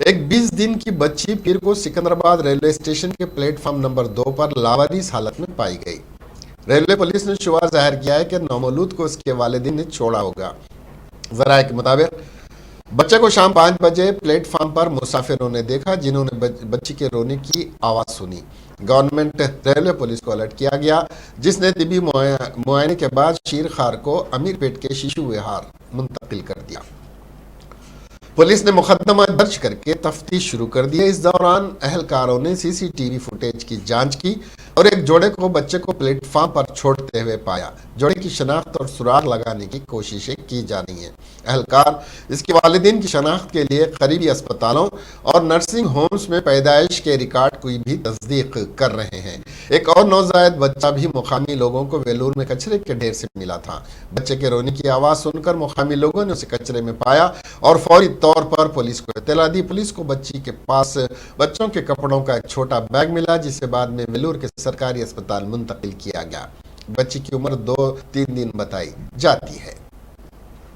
एक 20 दिन की बच्ची पीर को सिकंदराबाद रेलवे स्टेशन के प्लेटफॉर्म नंबर 2 पर लावारिस हालत में पाई गई। रेलवे पुलिस ने शुबा जाहिर किया है कि नौमौलूद को उसके वालिदैन ने छोड़ा होगा। ज़राए के मुताबिक बच्चे को शाम 5 बजे प्लेटफॉर्म पर मुसाफिरों ने देखा, जिन्होंने बच्ची के रोने की आवाज़ सुनी। गवर्नमेंट रेलवे पुलिस को अलर्ट किया गया, जिसने तिबी मुआयने के बाद शीर खार को अमीरपेट के शिशु विहार मुंतकिल कर दिया। पुलिस ने मुकदमा दर्ज करके तफ्तीश शुरू कर दी है। इस दौरान अहलकारों ने सीसीटीवी फुटेज की जांच की और एक जोड़े को बच्चे को प्लेटफॉर्म पर छोड़ते हुए पाया। जोड़े की शनाख्त और सुराग लगाने की कोशिशें की जा रही हैं। अहलकार इसके वालिदैन की शनाख्त के लिए करीबी अस्पतालों और नर्सिंग होम्स में पैदाइश के रिकॉर्ड की भी तस्दीक कर रहे हैं। एक और नौजायद बच्चा भी मुकामी लोगों को वेलूर में कचरे के ढेर से मिला था। बच्चे के रोने की आवाज़ सुनकर मुकामी लोगों ने उसे कचरे में पाया और फौरी तौर पर पुलिस को इत्तला दी। पुलिस को बच्ची के पास बच्चों के कपड़ों का एक छोटा बैग मिला, जिसे बाद में वेलूर के सरकारी अस्पताल मुंतकिल किया गया। बच्ची की उम्र 2-3 दिन बताई जाती है।